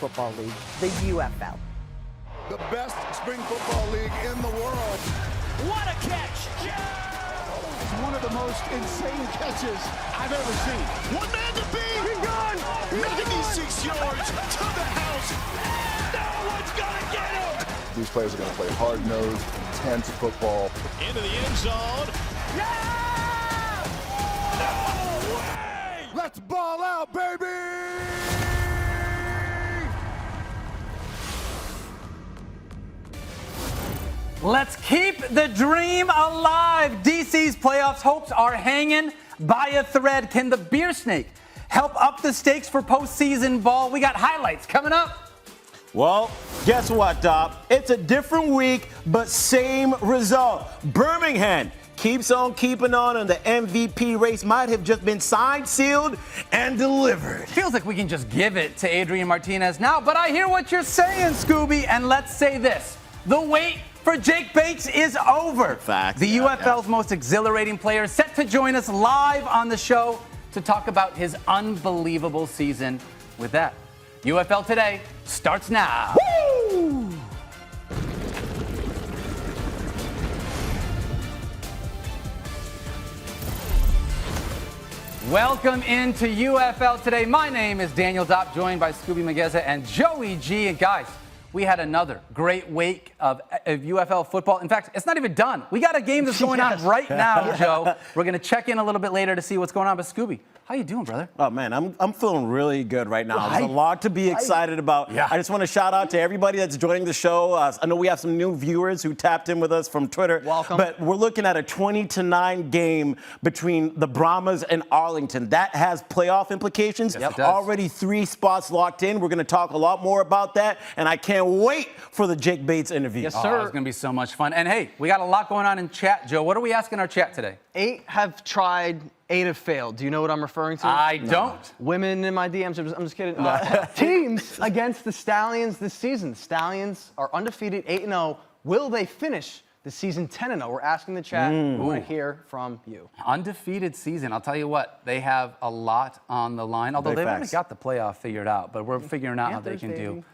football league, the UFL. The best spring football league in the world. What a catch! It's one of the most insane catches I've ever seen. One man to beat! He's gone! 96 yards to the house! No one's gonna get him! These players are going to play hard-nosed, intense football. Into the end zone. Yeah! No way! Let's ball out, baby! Let's keep the dream alive. DC's playoffs hopes are hanging by a thread. Can the beer snake help up the stakes for postseason ball? We got highlights coming up. Well, guess what, Dopp? It's a different week, but same result. Birmingham keeps on keeping on, and the MVP race might have just been signed, sealed, and delivered. Feels like we can just give it to Adrian Martinez now, but I hear what you're saying, Skubie, and let's say this. The wait for Jake Bates is over. Facts. The UFL's most exhilarating player set to join us live on the show to talk about his unbelievable season. With that, UFL Today starts now. Woo! Welcome into UFL Today. My name is Daniel Dopp, joined by Skubie, Mageza, and Joey G. And guys, we had another great week of UFL football. In fact, it's not even done. We got a game that's going on right now, Joe. We're going to check in a little bit later to see what's going on. But Skubie, how you doing, brother? Oh, man, I'm feeling really good right now. There's a lot to be excited about. Yeah. I just want to shout out to everybody that's joining the show. I know we have some new viewers who tapped in with us from Twitter. Welcome. But we're looking at a 20-9 game between the Brahmas and Arlington. That has playoff implications. Yes, it does. Already 3 spots locked in. We're going to talk a lot more about that. And I can't wait for the Jake Bates interview. Yes, sir. It's going to be so much fun. And hey, we got a lot going on in chat, Joe. What are we asking our chat today? 8 have tried, 8 have failed. Do you know what I'm referring to? I don't. Women in my DMs. I'm just kidding. Teams against the Stallions this season. The Stallions are undefeated, 8-0. Will they finish the season 10-0? We're asking the chat. We want to hear from you. Undefeated season. I'll tell you what, they have a lot on the line. Although they've already got the playoff figured out, but we're figuring out how they can do.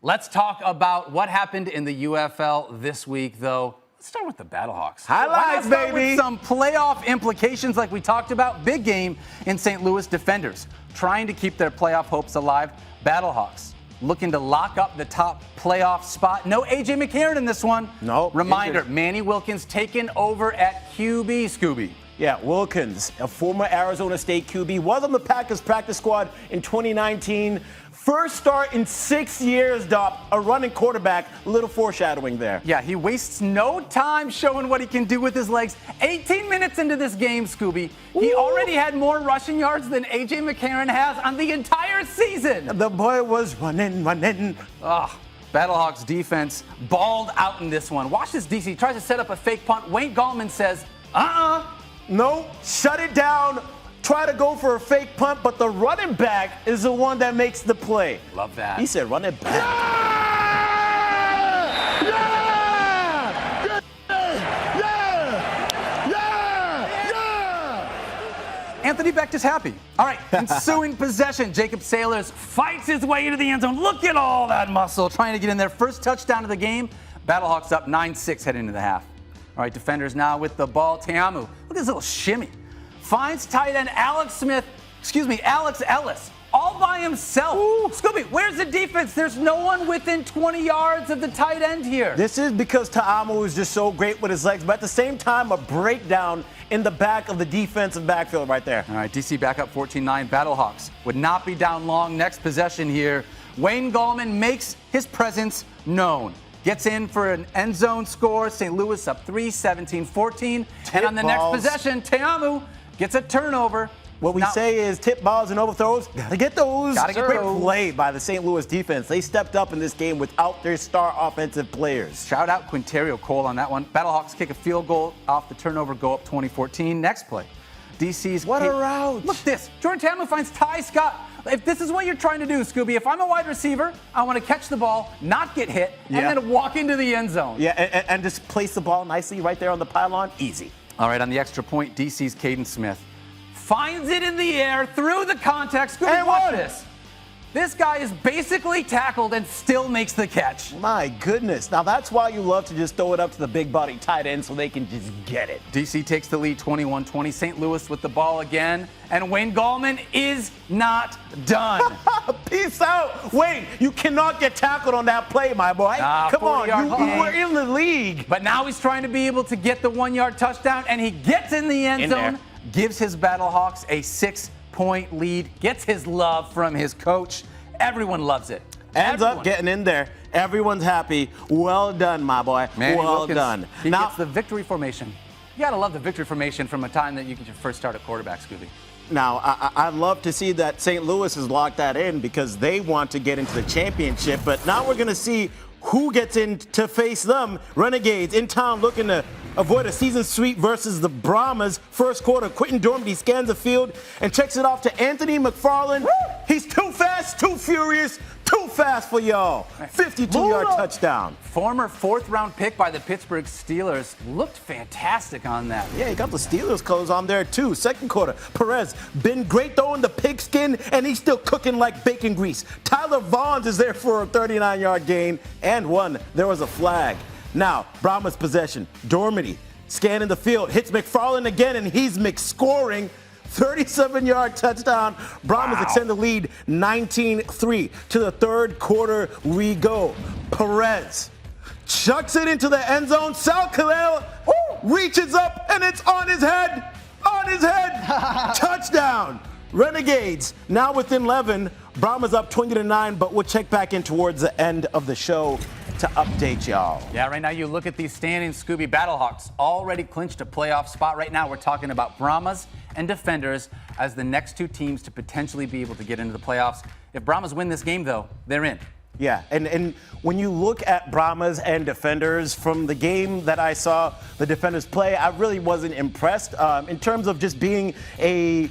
Let's talk about what happened in the UFL this week, though. Let's start with the Battlehawks. Highlights, baby. With some playoff implications like we talked about. Big game in St. Louis. Defenders trying to keep their playoff hopes alive. Battlehawks looking to lock up the top playoff spot. No A.J. McCarron in this one. No. Reminder, Manny Wilkins taken over at QB, Skubie. Yeah, Wilkins, a former Arizona State QB, was on the Packers practice squad in 2019. First start in 6 years, Dopp, a running quarterback. A little foreshadowing there. Yeah, he wastes no time showing what he can do with his legs. 18 minutes into this game, Skubie, he already had more rushing yards than A.J. McCarron has on the entire season. The boy was running. Battlehawks defense balled out in this one. Watch this, DC. Tries to set up a fake punt. Wayne Gallman says, No, shut it down. Try to go for a fake punt, but the running back is the one that makes the play. Love that. He said, run it back. Anthony Becht is happy. All right, ensuing possession. Jacob Sailors fights his way into the end zone. Look at all that muscle trying to get in there. First touchdown of the game. Battlehawks up 9-6 heading into the half. All right, defenders now with the ball. Teamu, look at this little shimmy. Finds tight end Alex Ellis, all by himself. Skubie, where's the defense? There's no one within 20 yards of the tight end here. This is because Teamu is just so great with his legs, but at the same time, a breakdown in the back of the defensive backfield right there. All right, DC back up 14-9. Battlehawks would not be down long. Next possession here. Wayne Gallman makes his presence known. Gets in for an end zone score. St. Louis up 3-17-14. And on the next possession, Teamu gets a turnover. What we say is tip balls and overthrows. Gotta get those. Gotta get Great those. play by the St. Louis defense. They stepped up in this game without their star offensive players. Shout out Quinterio Cole on that one. Battlehawks kick a field goal off the turnover, go up 20-14. Next play. DC's What a route. Look at this. Jordan Tamu finds Ty Scott. If this is what you're trying to do, Skubie, if I'm a wide receiver, I want to catch the ball, not get hit, and then walk into the end zone. Yeah, and just place the ball nicely right there on the pylon. Easy. All right, on the extra point, DC's Caden Smith finds it in the air through the contact. Skubie, watch this. This guy is basically tackled and still makes the catch. My goodness. Now, that's why you love to just throw it up to the big body tight end so they can just get it. DC takes the lead 21-20. St. Louis with the ball again. And Wayne Gallman is not done. Peace out. Wayne, you cannot get tackled on that play, my boy. Come on, you were in the league. But now he's trying to be able to get the 1-yard touchdown, and he gets in the end zone, gives his Battlehawks a 6-point lead, gets his love from his coach. Everyone loves it. Ends up getting in there. Everyone's happy. Well done, my boy. Manny well Wilkins, done. He gets the victory formation. You got to love the victory formation from a time that you get your first start at quarterback, Skubie. Now, I'd love to see that St. Louis has locked that in because they want to get into the championship. But now we're going to see who gets in to face them. Renegades in town looking to avoid a season sweep versus the Brahmas. First quarter, Quentin Dormady scans the field and checks it off to Anthony McFarland. He's too fast, too furious, too fast for y'all. 52-yard touchdown. Former 4th-round pick by the Pittsburgh Steelers looked fantastic on that. Yeah, he got the Steelers colors on there too. Second quarter, Perez been great throwing the pigskin, and he's still cooking like bacon grease. Tyler Vaughn's is there for a 39-yard gain and one. There was a flag. Now, Brahmas possession. Dormady scanning the field, hits McFarland again, and he's scoring. 37-yard touchdown. Brahmas extend the lead 19-3. To the third quarter we go. Perez chucks it into the end zone. Sal Khalil reaches up, and it's on his head. On his head. Touchdown. Renegades now within 11. Brahmas up 20-9, but we'll check back in towards the end of the show to update y'all. Yeah, right now you look at these standings. Skubie, Battlehawks already clinched a playoff spot. Right now we're talking about Brahmas and Defenders as the next two teams to potentially be able to get into the playoffs. If Brahmas win this game, though, they're in. Yeah, and when you look at Brahmas and Defenders, from the game that I saw the Defenders play, I really wasn't impressed in terms of just being a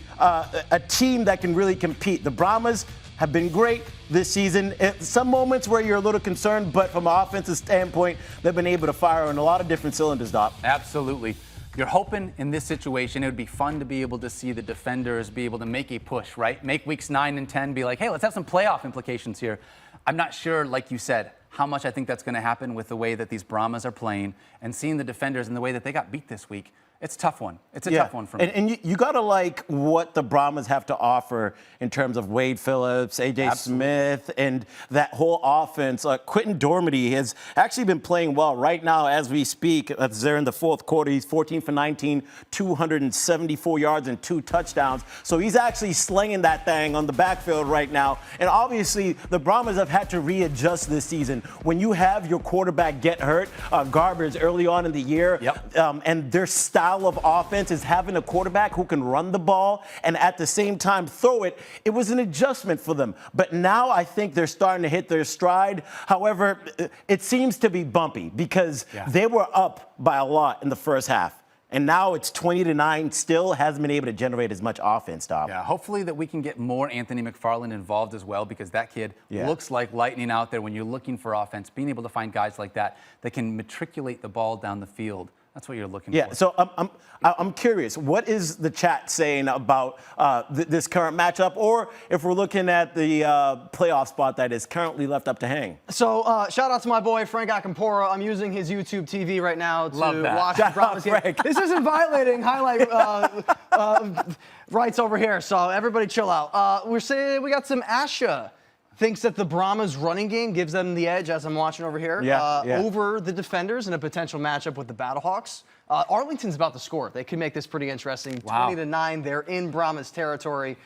team that can really compete. The Brahmas have been great this season. Some moments where you're a little concerned, but from an offensive standpoint, they've been able to fire on a lot of different cylinders, Dopp. Absolutely. You're hoping in this situation it would be fun to be able to see the Defenders be able to make a push, right? Make weeks 9 and 10 be like, hey, let's have some playoff implications here. I'm not sure, like you said, how much I think that's going to happen with the way that these Brahmas are playing and seeing the Defenders in the way that they got beat this week. It's a tough one. It's a tough one for me. And you got to like what the Brahmas have to offer in terms of Wade Phillips, A.J. Smith, and that whole offense. Quentin Dormady has actually been playing well right now as we speak. As they're in the fourth quarter. He's 14 for 19, 274 yards and 2 touchdowns. So he's actually slinging that thing on the backfield right now. And obviously, the Brahmas have had to readjust this season. When you have your quarterback get hurt, garbage early on in the year, and their style of offense is having a quarterback who can run the ball and at the same time throw it. It was an adjustment for them. But now I think they're starting to hit their stride. However, it seems to be bumpy because they were up by a lot in the first half. And now it's 20-9, still hasn't been able to generate as much offense, Dopp. Yeah, hopefully that we can get more Anthony McFarland involved as well, because that kid looks like lightning out there when you're looking for offense. Being able to find guys like that can matriculate the ball down the field. That's what you're looking for. Yeah, so I'm curious. What is the chat saying about this current matchup, or if we're looking at the playoff spot that is currently left up to hang? So shout out to my boy Frank Akampora. I'm using his YouTube TV right now to watch the Brahmas game. This isn't violating highlight rights over here, so everybody chill out. We're saying we got some Asha. Thinks that the Brahmas running game gives them the edge, as I'm watching over here, over the Defenders in a potential matchup with the Battlehawks. Arlington's about to score. They could make this pretty interesting. 20-9, they're in Brahmas territory.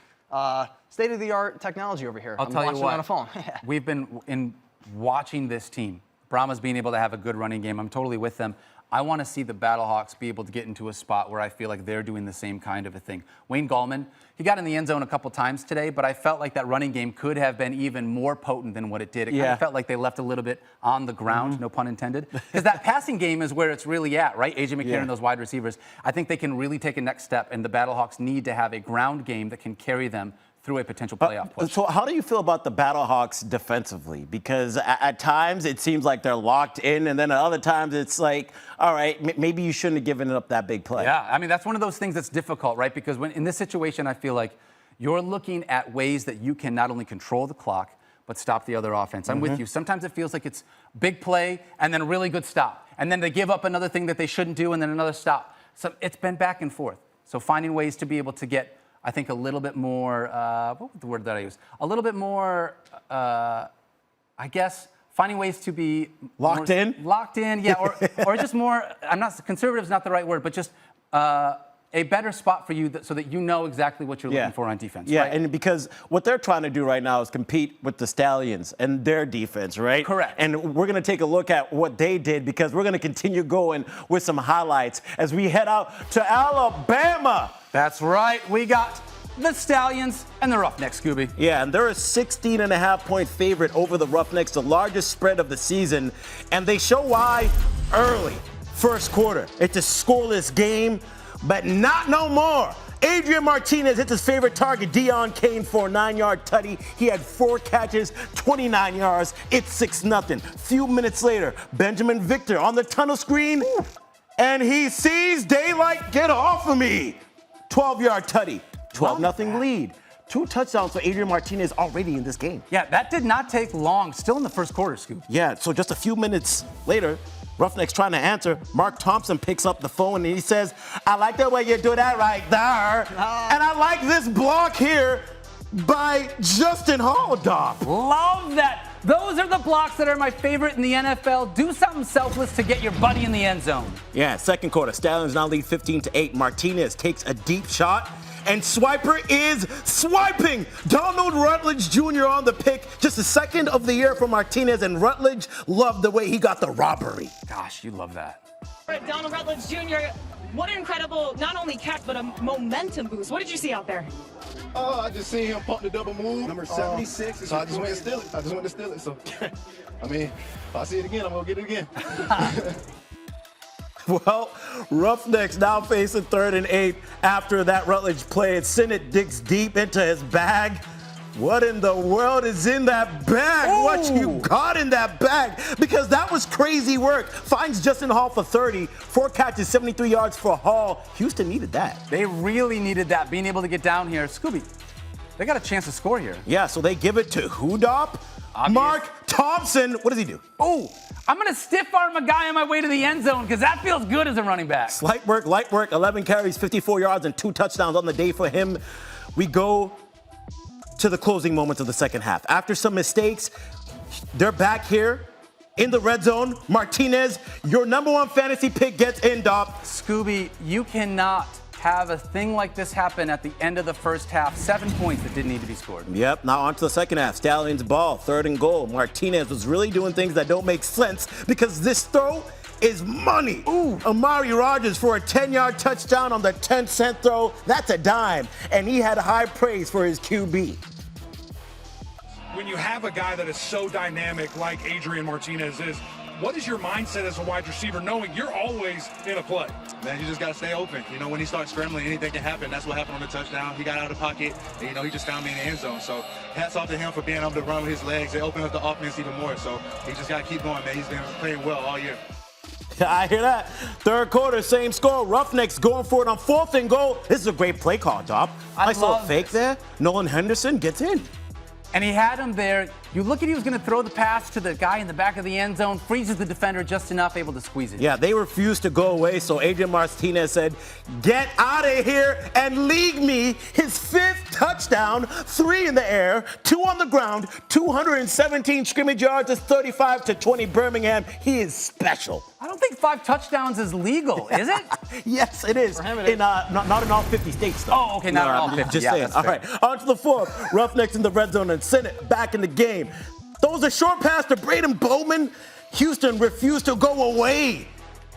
State-of-the-art technology over here. I'll tell you what, on a phone. We've been watching this team, Brahmas being able to have a good running game. I'm totally with them. I want to see the Battlehawks be able to get into a spot where I feel like they're doing the same kind of a thing. Wayne Gallman, he got in the end zone a couple times today, but I felt like that running game could have been even more potent than what it did. It kind of felt like they left a little bit on the ground, no pun intended. Because that passing game is where it's really at, right? A.J. McCarron, those wide receivers. I think they can really take a next step, and the Battlehawks need to have a ground game that can carry them through a potential playoff push. So how do you feel about the Battlehawks defensively? Because at times it seems like they're locked in, and then at other times it's like, all right, maybe you shouldn't have given up that big play. Yeah, I mean, that's one of those things that's difficult, right? Because when in this situation, I feel like you're looking at ways that you can not only control the clock, but stop the other offense. I'm with you. Sometimes it feels like it's big play and then a really good stop. And then they give up another thing that they shouldn't do and then another stop. So it's been back and forth. So finding ways to be able to get, I think, a little bit more, what was the word that I use? A little bit more, I guess, finding ways to be Locked in, yeah, or just more, conservative is not the right word, but just a better spot for you so that you know exactly what you're looking for on defense. Yeah, right? and because what they're trying to do right now is compete with the Stallions and their defense, right? Correct. And we're going to take a look at what they did because we're going to continue going with some highlights as we head out to Alabama. That's right. We got the Stallions and the Roughnecks, Skubie. Yeah, and they're a 16.5-point favorite over the Roughnecks, the largest spread of the season. And they show why early. First quarter, it's a scoreless game, but not no more. Adrian Martinez hits his favorite target, Deion Kane, for a 9-yard tutty. He had 4 catches, 29 yards. It's 6-0. Few minutes later, Benjamin Victor on the tunnel screen, and he sees daylight. Get off of me. 12-yard tutty. 12-0 lead. 2 touchdowns for Adrian Martinez already in this game. Yeah, that did not take long. Still in the first quarter, Scoop. Yeah, so just a few minutes later, Roughnecks trying to answer. Mark Thompson picks up the phone and he says, I like the way you do that right there. And I like this block here by Justin Hall, Dopp. Love that. Those are the blocks that are my favorite in the NFL. Do something selfless to get your buddy in the end zone. Yeah, second quarter. Stallions now lead 15-8. Martinez takes a deep shot. And Swiper is swiping. Donald Rutledge Jr. on the pick. Just the second of the year for Martinez, and Rutledge loved the way he got the robbery. Gosh, you love that. Donald Rutledge Jr., what an incredible, not only catch, but a momentum boost. What did you see out there? I just seen him pump the double move. Number 76. So I just went to steal it. So, I mean, if I see it again, I'm going to get it again. Well, Roughnecks now facing 3rd and 8 after that Rutledge play. And Sinnott digs deep into his bag. What in the world is in that bag? Ooh. What you got in that bag? Because that was crazy work. Finds Justin Hall for 30. 4 catches, 73 yards for Hall. Houston needed that. They really needed that, being able to get down here. Scooby, they got a chance to score here. Yeah, so they give it to who, Dopp? Obvious. Mark Thompson. What does he do? Oh, I'm going to stiff arm a guy on my way to the end zone because that feels good as a running back. Light work. 11 carries, 54 yards, and 2 touchdowns on the day for him. We go to the closing moments of the second half. After some mistakes, they're back here in the red zone. Martinez, your number 1 fantasy pick, gets in, Dopp. Scooby, you cannot have a thing like this happen at the end of the first half. 7 points that didn't need to be scored. Yep, now on to the second half. Stallions ball, 3rd and goal. Martinez was really doing things that don't make sense because this throw is money. Ooh. Amari Rogers for a 10-yard touchdown on the 10-cent throw. That's a dime. And he had high praise for his QB. When you have a guy that is so dynamic like Adrian Martinez is, what is your mindset as a wide receiver knowing you're always in a play? Man, you just got to stay open. You know, when he starts scrambling, anything can happen. That's what happened on the touchdown. He got out of the pocket, and, you know, he just found me in the end zone. So hats off to him for being able to run with his legs. It opened up the offense even more. So he just got to keep going, man. He's been playing well all year. I hear that. 3rd quarter, same score. Roughnecks going for it on 4th and goal. This is a great play call, Dopp. I saw a fake there. Nolan Henderson gets in. And he had him there. You look at he was going to throw the pass to the guy in the back of the end zone, freezes the defender just enough, able to squeeze it. Yeah, they refused to go away, so Adrian Martinez said, get out of here and league me. His 5th touchdown, 3 in the air, 2 on the ground, 217 scrimmage yards, it's 35-20 Birmingham. He is special. I don't think 5 touchdowns is legal, is it? Yes, it is. For him, it is. Not in all 50 states, though. Oh, okay, not in all 50. Just yeah, saying. All right, on to the 4th. Roughnecks in the red zone and Sinnott back in the game. Throws a short pass to Braden Bowman. Houston refused to go away.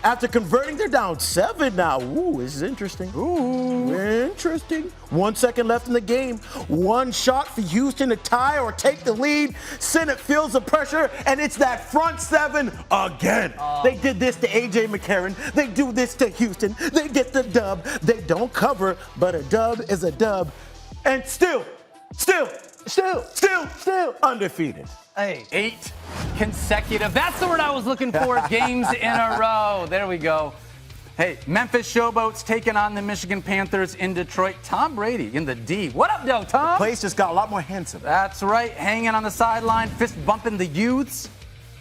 After converting, they're down 7 now. Ooh, this is interesting. Ooh, interesting. 1 second left in the game. 1 shot for Houston to tie or take the lead. Sinnott feels the pressure, and it's that front 7 again. They did this to A.J. McCarron. They do this to Houston. They get the dub. They don't cover, but a dub is a dub. And still undefeated. Hey, 8 consecutive. That's the word I was looking for. Games in a row. There we go. Hey, Memphis Showboats taking on the Michigan Panthers in Detroit. Tom Brady in the D. What up, though, Tom? Place just got a lot more handsome. That's right. Hanging on the sideline, fist bumping the youths.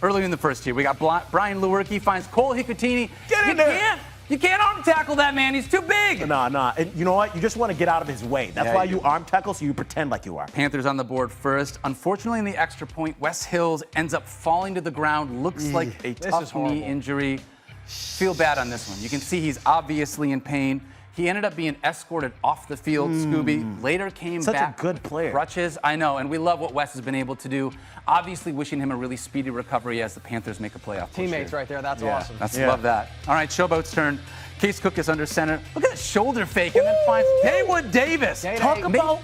Early in the first year, we got Brian Lewerke finds Cole Hikutini. Get in there. You can't arm tackle that man. He's too big. Nah. And you know what? You just want to get out of his way. That's why you arm tackle, so you pretend like you are. Panthers on the board first. Unfortunately, in the extra point, Wes Hills ends up falling to the ground. Looks like a tough knee injury. Feel bad on this one. You can see he's obviously in pain. He ended up being escorted off the field, Skubie. Later came back. Such a good player. Crutches, I know, and we love what Wes has been able to do. Obviously wishing him a really speedy recovery as the Panthers make a playoff push. Teammates right there, that's awesome. Love that. All right, Showboat's turn. Case Cook is under center. Look at the shoulder fake and then finds Haywood Davis. Talk about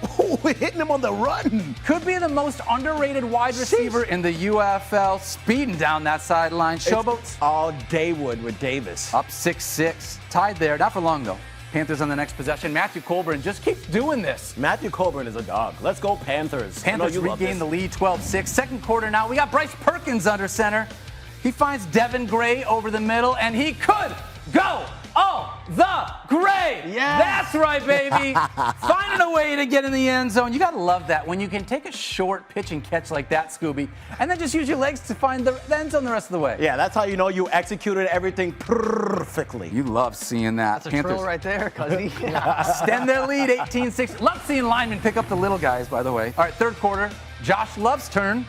hitting him on the run. Could be the most underrated wide receiver in the UFL, speeding down that sideline. Showboats all Daywood with Davis. Up 6-6. Tied there, not for long though. Panthers on the next possession. Matthew Colburn just keeps doing this. Matthew Colburn is a dog. Let's go Panthers. Panthers regain the lead 12-6. Second quarter now. We got Bryce Perkins under center. He finds Devin Gray over the middle, and he could go the Gray. Yeah. That's right, baby. Finding a way to get in the end zone. You got to love that when you can take a short pitch and catch like that, Skubie, and then just use your legs to find the end zone the rest of the way. Yeah, that's how you know you executed everything perfectly. You love seeing that. That's a trill right there, cuzzy. Extend their lead 18-6. Love seeing linemen pick up the little guys, by the way. All right, third quarter. Josh Love's turn.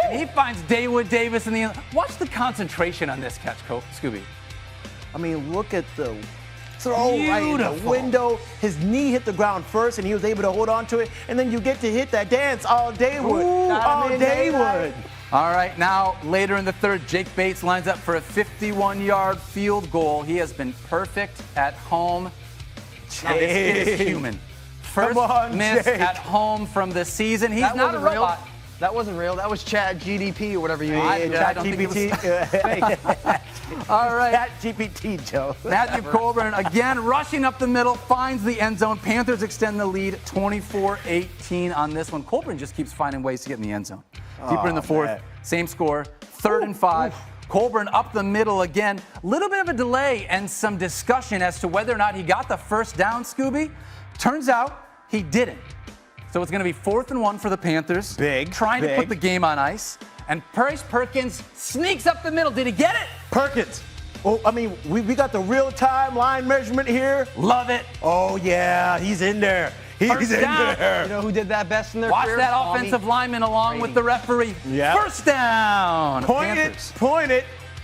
And he finds Haywood Davis in the end. Watch the concentration on this catch, Skubie. I mean, look at the throw right in the window. His knee hit the ground first, and he was able to hold on to it. And then you get to hit that dance all Daywood. All Daywood. All right, now later in the third, Jake Bates lines up for a 51-yard field goal. He has been perfect at home. Now, this is human. First miss at home from the season. He's not a robot. That wasn't real. That was Chat GDP or whatever you I don't think it was fake. All right. Chat GPT, Joe. Matthew Colburn again rushing up the middle, finds the end zone. Panthers extend the lead 24-18 on this one. Colburn just keeps finding ways to get in the end zone. Deeper in the fourth, same score, 3rd and 5. Colburn up the middle again. A little bit of a delay and some discussion as to whether or not he got the first down, Skubie. Turns out he didn't. So it's going to be 4th and 1 for the Panthers. Trying to put the game on ice. And Bryce Perkins sneaks up the middle. Did he get it? Perkins. Oh, I mean, we got the real-time line measurement here. Love it. Oh, yeah, he's in there. He's in there. You know who did that best in their Watch career? that offensive lineman along with the referee. Yep. First down. Point it.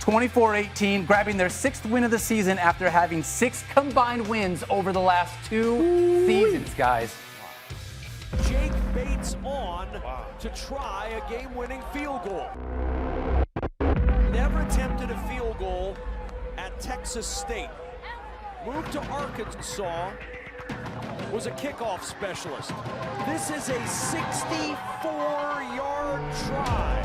24-18, grabbing their 6th win of the season after having 6 combined wins over the last 2 seasons, guys. Jake Bates on to try a game-winning field goal. Never attempted a field goal at Texas State. Moved to Arkansas, was a kickoff specialist. This is a 64-yard try.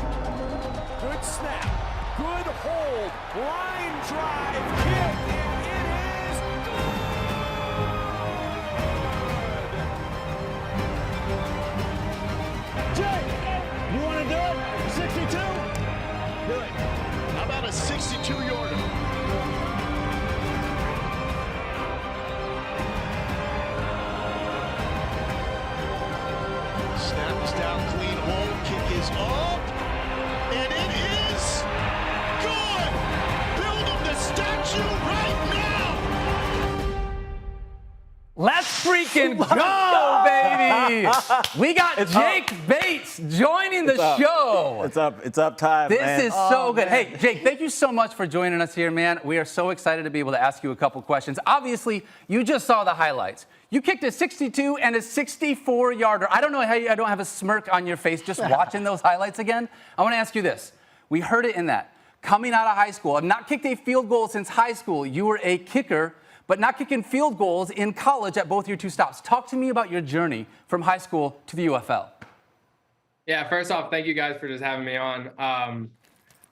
Good snap, good hold, line drive, kick, and it is Jake, you want to do it? 62? Do it. How about a 62-yarder? Snap is down, clean hold, kick is up, and it is good. Build him the statue right now. Let's freaking go, baby! We got Jake Bates joining the show. It's up time, This man. is so good. Hey, Jake, thank you so much for joining us here, man. We are so excited to be able to ask you a couple questions. Obviously, you just saw the highlights. You kicked a 62 and a 64-yarder. I don't know how I don't have a smirk on your face just watching those highlights again. I want to ask you this. We heard it in that. Coming out of high school, I've not kicked a field goal since high school. You were a kicker, but not kicking field goals in college at both your 2 stops. Talk to me about your journey from high school to the UFL. Yeah, first off, thank you guys for just having me on.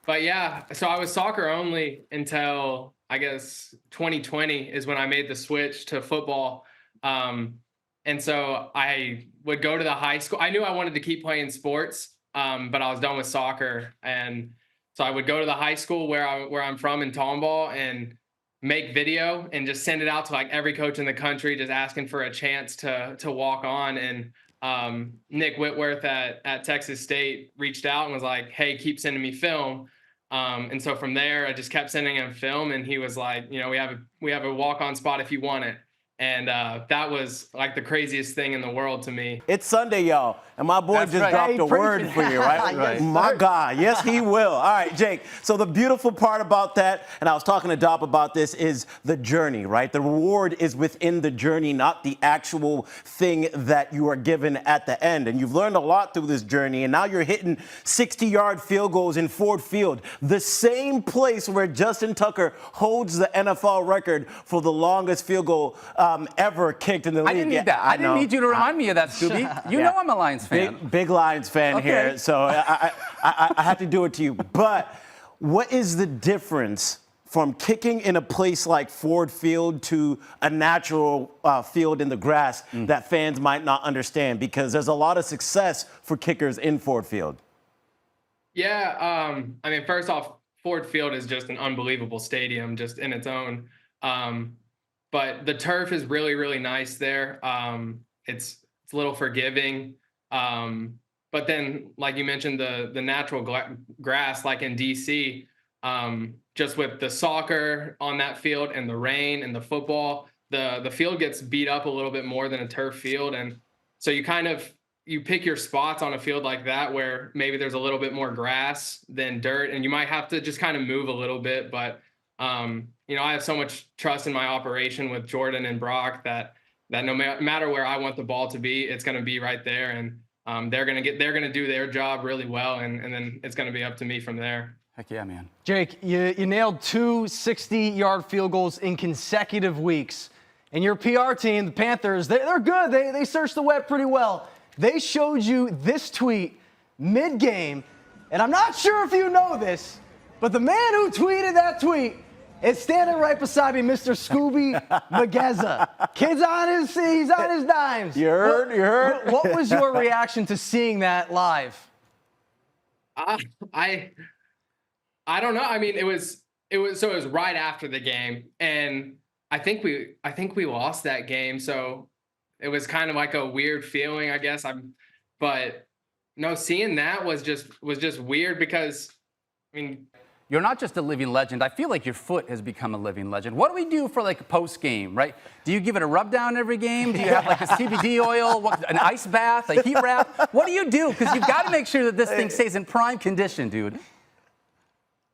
But yeah, so I was soccer only until, I guess, 2020 is when I made the switch to football. And so I would go to the high school. I knew I wanted to keep playing sports, but I was done with soccer. And so I would go to the high school where I'm from in Tomball and make video and just send it out to like every coach in the country, just asking for a chance to walk on. And Nick Whitworth at Texas State reached out and was like, hey, keep sending me film. And so from there, I just kept sending him film, and he was like, you know, we have a walk-on spot if you want it. And that was like the craziest thing in the world to me. It's Sunday, y'all, and my boy just dropped a word for you, right? Yes, My God, yes, he will. All right, Jake, so the beautiful part about that, and I was talking to Dopp about this, is the journey, right? The reward is within the journey, not the actual thing that you are given at the end. And you've learned a lot through this journey, and now you're hitting 60-yard field goals in Ford Field, the same place where Justin Tucker holds the NFL record for the longest field goal ever kicked in the league. I didn't need that. I didn't need you to remind me of that, Skubie. You know I'm a Lions fan. Big Lions fan here, so I have to do it to you. But what is the difference from kicking in a place like Ford Field to a natural field in the grass that fans might not understand? Because there's a lot of success for kickers in Ford Field. Yeah, I mean, first off, Ford Field is just an unbelievable stadium just in its own. But the turf is really, really nice there. It's a little forgiving. But then, like you mentioned, the natural grass, like in DC, just with the soccer on that field and the rain and the football, the field gets beat up a little bit more than a turf field. And so you pick your spots on a field like that where maybe there's a little bit more grass than dirt, and you might have to just kind of move a little bit. But you know, I have so much trust in my operation with Jordan and Brock that no matter where I want the ball to be, it's going to be right there, and they're going to do their job really well, and then it's going to be up to me from there. Heck yeah, man. Jake, you nailed 2 60-yard field goals in consecutive weeks. And your PR team, the Panthers, they're good. They searched the web pretty well. They showed you this tweet mid-game, and I'm not sure if you know this, but the man who tweeted that tweet is standing right beside me, Mr. Skubie Mageza. Kid's he's on his dimes. You heard? What was your reaction to seeing that live? I don't know. I mean, it was right after the game, and I think we lost that game, so it was kind of like a weird feeling, I guess. But no, seeing that was just weird because, I mean, you're not just a living legend. I feel like your foot has become a living legend. What do we do for like a post game, right? Do you give it a rub down every game? Do you have like a CBD oil, an ice bath, a heat wrap? What do you do? Because you've got to make sure that this thing stays in prime condition, dude.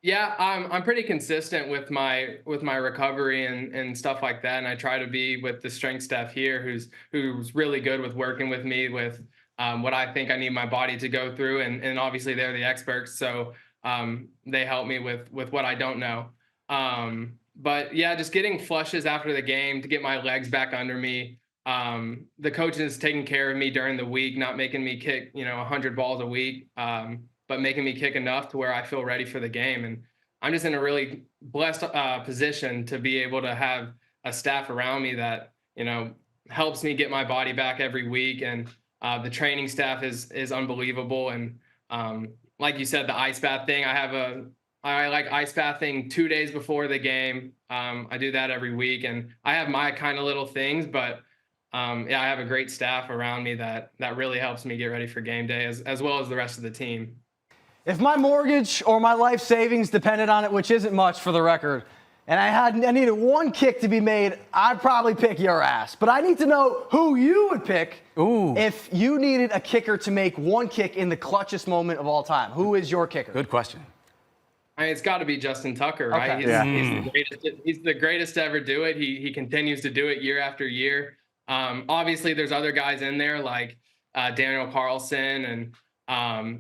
Yeah, I'm pretty consistent with my recovery and stuff like that, and I try to be with the strength staff here, who's really good with working with me with what I think I need my body to go through, and obviously they're the experts, so they help me with what I don't know. But yeah, just getting flushes after the game to get my legs back under me. The coaches taking care of me during the week, not making me kick 100 balls a week. But making me kick enough to where I feel ready for the game. And I'm just in a really blessed position to be able to have a staff around me that, helps me get my body back every week. And the training staff is unbelievable. And like you said, the ice bath thing, I like ice bathing 2 days before the game. I do that every week, and I have my kind of little things, but I have a great staff around me that really helps me get ready for game day as well as the rest of the team. If my mortgage or my life savings depended on it, which isn't much for the record, and I needed one kick to be made, I'd probably pick your ass. But I need to know who you would pick if you needed a kicker to make one kick in the clutchest moment of all time. Who is your kicker? Good question. I mean, it's got to be Justin Tucker, right? Okay. He's the greatest to ever do it. He continues to do it year after year. Obviously, there's other guys in there like Daniel Carlson and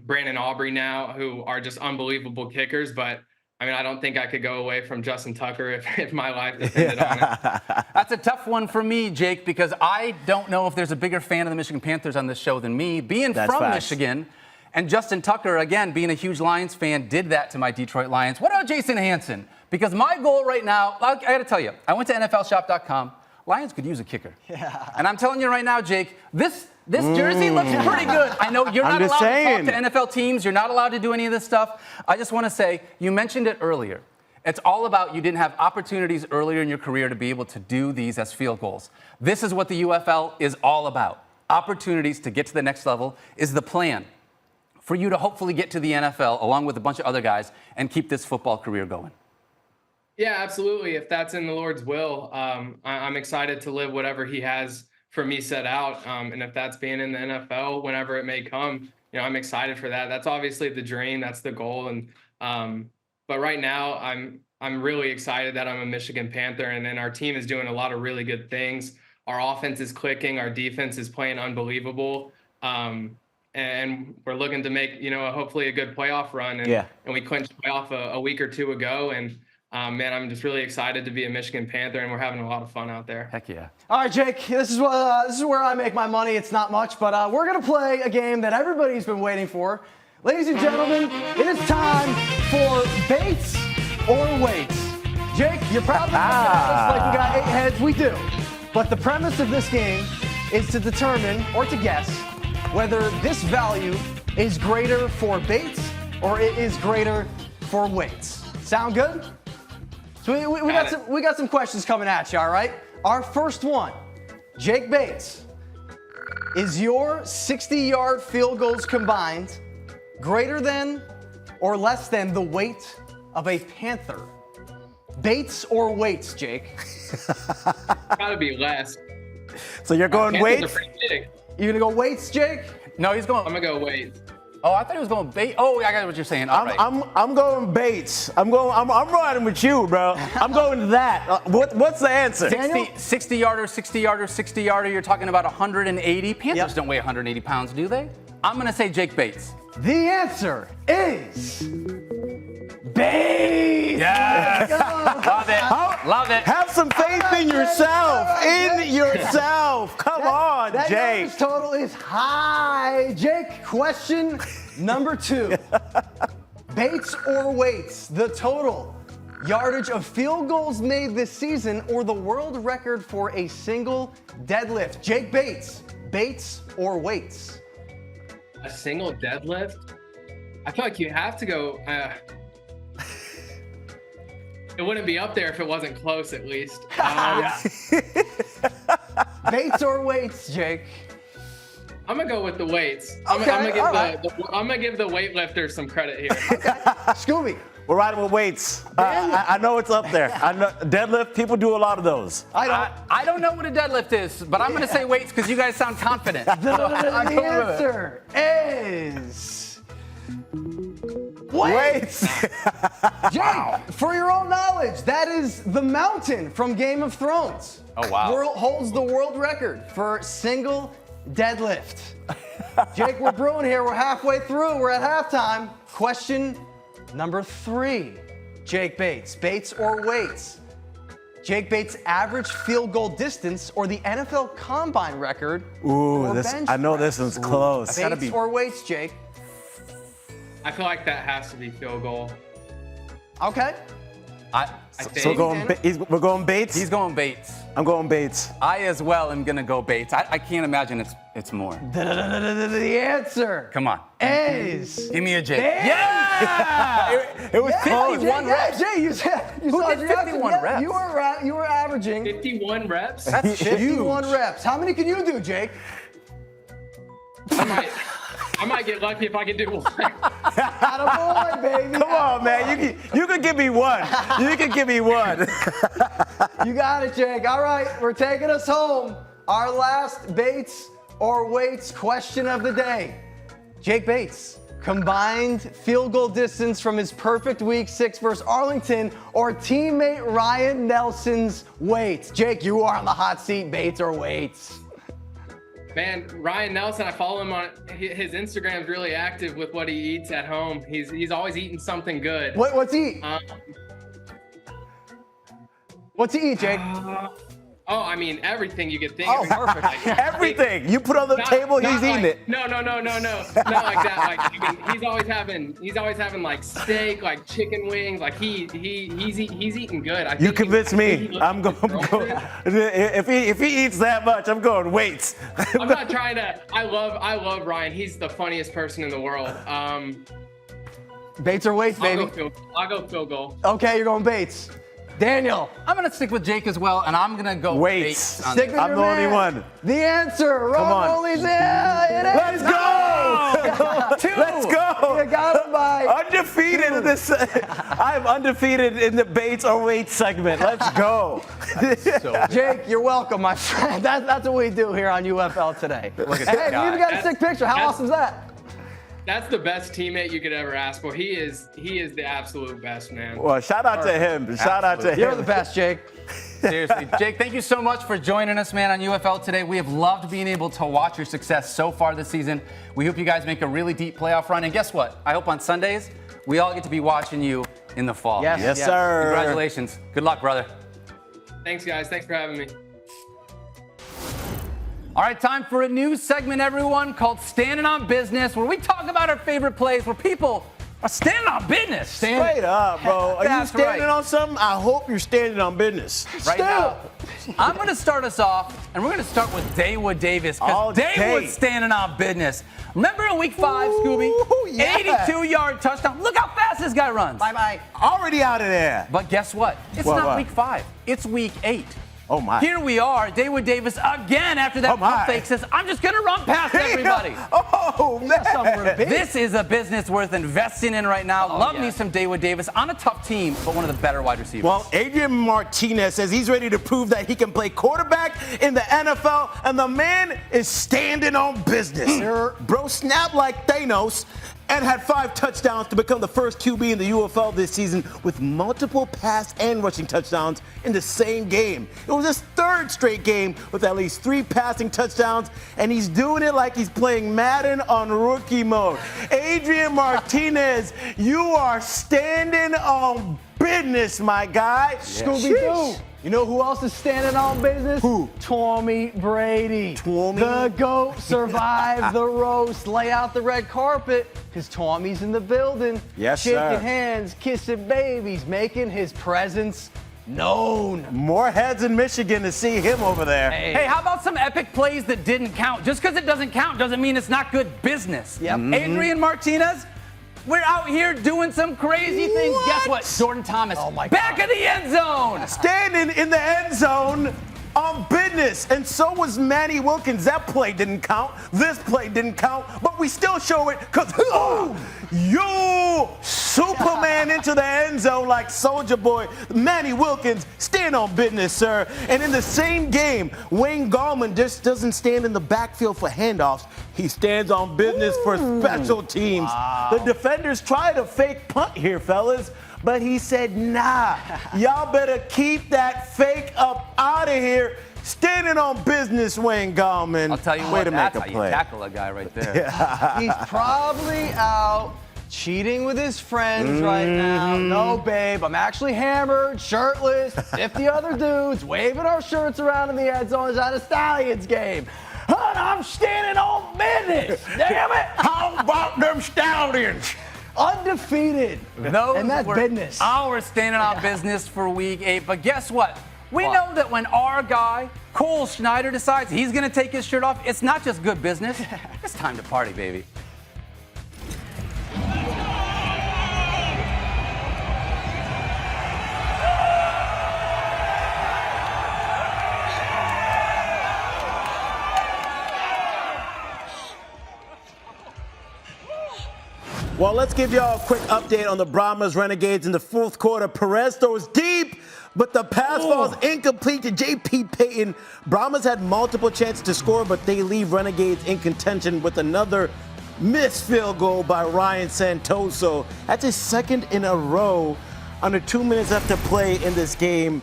Brandon Aubrey now, who are just unbelievable kickers. But I mean, I don't think I could go away from Justin Tucker if my life depended on it. That's a tough one for me, Jake, because I don't know if there's a bigger fan of the Michigan Panthers on this show than me. Being from Michigan, and Justin Tucker, again, being a huge Lions fan, did that to my Detroit Lions. What about Jason Hanson? Because my goal right now, I got to tell you, I went to NFLshop.com. Lions could use a kicker. Yeah. And I'm telling you right now, Jake, this jersey looks pretty good. I know you're not allowed to talk to NFL teams. You're not allowed to do any of this stuff. I just want to say, you mentioned it earlier. It's all about you didn't have opportunities earlier in your career to be able to do these as field goals. This is what the UFL is all about. Opportunities to get to the next level is the plan for you to hopefully get to the NFL along with a bunch of other guys and keep this football career going. Yeah, absolutely. If that's in the Lord's will, I'm excited to live whatever he has for me set out. And if that's being in the NFL, whenever it may come, I'm excited for that. That's obviously the dream. That's the goal. And, but right now I'm really excited that I'm a Michigan Panther, and then our team is doing a lot of really good things. Our offense is clicking. Our defense is playing unbelievable. And we're looking to make, hopefully a good playoff run. And we clinched playoff a week or two ago. And man, I'm just really excited to be a Michigan Panther, and we're having a lot of fun out there. Heck yeah. All right, Jake, this is where I make my money. It's not much, but we're going to play a game that everybody's been waiting for. Ladies and gentlemen, it is time for Baits or Weights. Jake, you're proud of like we got 8 heads. We do. But the premise of this game is to determine or to guess whether this value is greater for baits or it is greater for weights. Sound good? So we got some questions coming at you, all right? Our first one, Jake Bates, is your 60-yard field goals combined greater than or less than the weight of a Panther? Baits or weights, Jake? Gotta be less. So you're going weights? You gonna go weights, Jake? No, he's going. I'm gonna go weights. Oh, I thought he was going bait. Oh, I got what you're saying. All right. I'm going Bates. I'm riding with you, bro. I'm going that. What's the answer? 60-yarder, 60-yarder, 60-yarder. You're talking about 180. Panthers don't weigh 180 pounds, do they? I'm gonna say Jake Bates. The answer is Bates. Yes. Love it. Love it. Have some faith in yourself. Come on, that Jake. That total is high. Jake, question number 2. Baits or weights, the total yardage of field goals made this season or the world record for a single deadlift. Jake Bates, baits or weights? A single deadlift? I feel like you have to go. It wouldn't be up there if it wasn't close, at least. Baits or weights, Jake? I'm gonna go with the weights. Okay, I'm gonna give the weightlifters some credit here. Okay. Scooby. We're riding with weights. I know it's up there. I know deadlift. People do a lot of those. I don't know what a deadlift is, but I'm going to say weights because you guys sound confident. The answer is weights. Jake, for your own knowledge, that is the mountain from Game of Thrones. Oh, wow. Holds the world record for single deadlift. Jake, we're brewing here. We're halfway through. We're at halftime. Question number 3, Jake Bates. Baits or weights? Jake Bates' average field goal distance or the NFL Combine record. Ooh, I know this one's close. Baits or weights, Jake? I feel like that has to be field goal. Okay. So we're going Bates? He's going Bates. I'm going Bates. I as well am going to go Bates. I can't imagine it's more. The answer. Come on. Is. Give me a J. Yeah! It was close. 51 reps. Jay, you Who did 51 reps? You were averaging 51 reps? That's 51 reps. How many can you do, Jake? I might get lucky if I can do one. Attaboy, baby. Come on, man. You can give me one. You can give me one. You got it, Jake. All right, we're taking us home. Our last Bates or weights question of the day. Jake Bates, combined field goal distance from his perfect week 6 versus Arlington or teammate Ryan Nelson's weights. Jake, you are on the hot seat. Bates or weights? Man, Ryan Nelson, I follow him on his Instagram's really active with what he eats at home. He's always eating something good. What's he eat? What's he eat, Jake? I mean everything you could think. Oh, of. perfect. Like, Everything you put on the table, he's eating it. No, not like that. Like he's always having like steak, like chicken wings. Like he's eating good. I think You convinced me. I'm going. If he eats that much, I'm going weights. I'm not trying to. I love Ryan. He's the funniest person in the world. Bates or Waits, baby? I'll go field goal. Okay, you're going Bates. Daniel. I'm going to stick with Jake as well, and I'm going to go Waits. Stick with I'm your the only man. one. The answer. Come on. Ron Let's go! Let's go! You got him by undefeated in this. I'm undefeated in the Bates or Waits segment. Let's go. Jake, you're welcome, my friend. That's what we do here on UFL Today. Look at Hey, this we guy. even got a sick picture. How awesome is that? That's the best teammate you could ever ask for. He is the absolute best, man. Well, shout out to him. Shout out to him. You're the best, Jake. Seriously. Jake, thank you so much for joining us, man, on UFL Today. We have loved being able to watch your success so far this season. We hope you guys make a really deep playoff run. And guess what? I hope on Sundays, we all get to be watching you in the fall. Yes, sir. Congratulations. Good luck, brother. Thanks, guys. Thanks for having me. All right, time for a new segment, everyone, called Standin On Business, where we talk about our favorite plays where people are standing on business. Straight up, bro. Are you That's standing right. on something? I hope you're standing on business. Right now, I'm going to start us off, and we're going to start with Daywood Davis, because Daywood's standing on business. Remember in week 5, Skubie? Yeah. 82-yard touchdown. Look how fast this guy runs. Bye-bye. Already out of there. But guess what? It's not week 5. It's week 8. Oh, my. Here we are, Daywood Davis again after that pump fake says, I'm just going to run past everybody. Oh, man. This is a business worth investing in right now. Love me some Daywood Davis on a tough team, but one of the better wide receivers. Well, Adrian Martinez says he's ready to prove that he can play quarterback in the NFL, and the man is standing on business. Bro snapped like Thanos and had 5 touchdowns to become the first QB in the UFL this season with multiple pass and rushing touchdowns in the same game. It was his 3rd straight game with at least 3 passing touchdowns, and he's doing it like he's playing Madden on rookie mode. Adrian Martinez, you are standing on business, my guy. Scooby-Doo. You know who else is standing on business? Who? Tommy Brady. Tommy? The GOAT survived the roast. Lay out the red carpet, because Tommy's in the building. Yes, Shaking sir. hands, kissing babies, making his presence known. More heads in Michigan to see him over there. Hey, how about some epic plays that didn't count? Just because it doesn't count doesn't mean it's not good business. Yep. Adrian Martinez, we're out here doing some crazy things. Guess what? Jordan Thomas, back of the end zone. Standing in the end zone on business. And so was Manny Wilkins. That play didn't count. This play didn't count. But we still show it because you Superman into the end zone like Soldier Boy. Manny Wilkins, stand on business, sir. And in the same game, Wayne Gallman just doesn't stand in the backfield for handoffs. He stands on business for special teams. The defenders tried a fake punt here, fellas. But he said, nah, y'all better keep that fake up out of here. Standing on business, Wayne Gallman. I'll tell you Way what, to that's make how a play. you tackle a guy right there. He's probably out cheating with his friends right now. No, babe, I'm actually hammered, shirtless, 50 other dudes, waving our shirts around in the end zone at a Stallions game. And I'm standing on business. Damn it. How about them Stallions? Undefeated. And that's business. Our standing on business for week 8. But guess what? We know that when our guy, Cole Schneider, decides he's going to take his shirt off, it's not just good business. It's time to party, baby. Well, let's give y'all a quick update on the Brahmas Renegades in the 4th quarter. Perez throws deep, but the pass falls incomplete to J.P. Payton. Brahmas had multiple chances to score, but they leave Renegades in contention with another missed field goal by Ryan Santoso. That's his 2nd in a row. Under 2 minutes left to play in this game.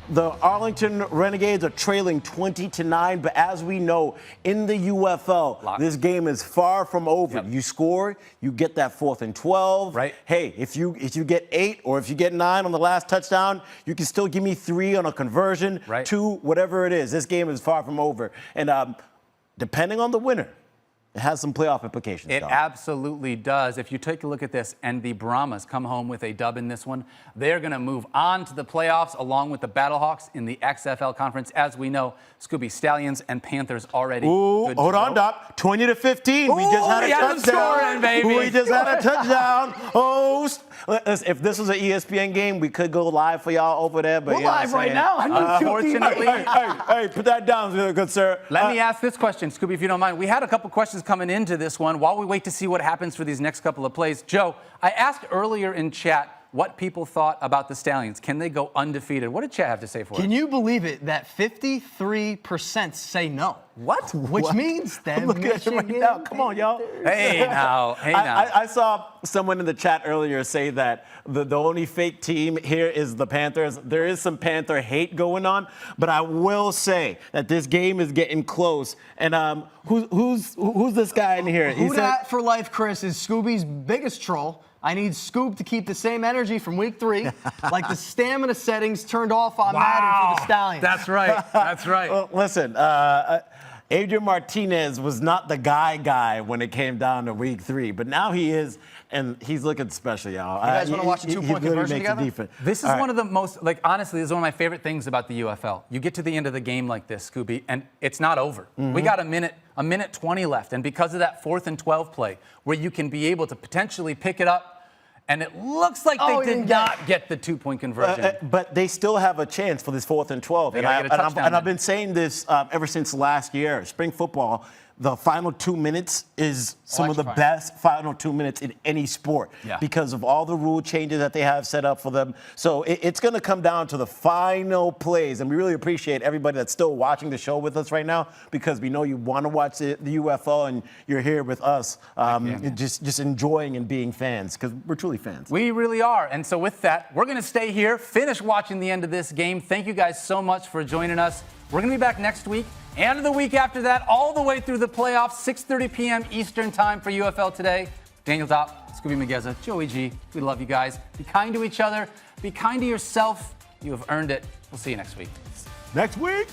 The Arlington Renegades are trailing 20-9, but as we know, in the UFL, this game is far from over. You score, you get that 4th and 12. Right. Hey, if you get 8 or if you get 9 on the last touchdown, you can still give me 3 on a conversion, 2, whatever it is. This game is far from over. And depending on the winner, It has some playoff implications. It absolutely does. If you take a look at this, and the Brahmas come home with a dub in this one, they're going to move on to the playoffs along with the Battlehawks in the XFL conference. As we know, Skubie Stallions and Panthers already. Ooh, hold on, Doc. 20-15. We just had a touchdown. Scoring, baby. We just had a touchdown. Oh, if this was an ESPN game, we could go live for y'all over there. But we're live right now. Unfortunately, hey, put that down, good sir. Let me ask this question, Skubie, if you don't mind. We had a couple questions coming into this one while we wait to see what happens for these next couple of plays. Joe, I asked earlier in chat what people thought about the Stallions. Can they go undefeated? What did chat have to say for it? Can you believe it that 53% say no? What? Which means that Look at it right now. Come on, y'all. Hey now. I saw someone in the chat earlier say that the only fake team here is the Panthers. There is some Panther hate going on, but I will say that this game is getting close. And who's this guy in here? Who dat for life, Chris, is Scooby's biggest troll. I need Scoop to keep the same energy from week 3, like the stamina settings turned off on Madden for the Stallions. That's right. That's right. Well, listen, Adrian Martinez was not the guy when it came down to week 3, but now he is, and he's looking special, y'all. You guys want to watch a 2-point conversion together? This is one of the most, like, honestly, this is one of my favorite things about the UFL. You get to the end of the game like this, Scooby, and it's not over. We got a minute 20 left, and because of that 4th and 12 play, where you can be able to potentially pick it up, and it looks like they did not get the 2-point conversion. But they still have a chance for this 4th and 12. And I've been saying this ever since last year. Spring football, the final 2 minutes is some of the best final 2 minutes in any sport because of all the rule changes that they have set up for them. So it's going to come down to the final plays. And we really appreciate everybody that's still watching the show with us right now because we know you want to watch the UFL and you're here with us just enjoying and being fans because we're truly fans. We really are. And so with that, we're going to stay here, finish watching the end of this game. Thank you guys so much for joining us. We're going to be back next week and the week after that, all the way through the playoffs, 6:30 p.m. Eastern time for UFL Today. Daniel Dopp, Skubie Mageza, Joey G. We love you guys. Be kind to each other. Be kind to yourself. You have earned it. We'll see you next week. Next week.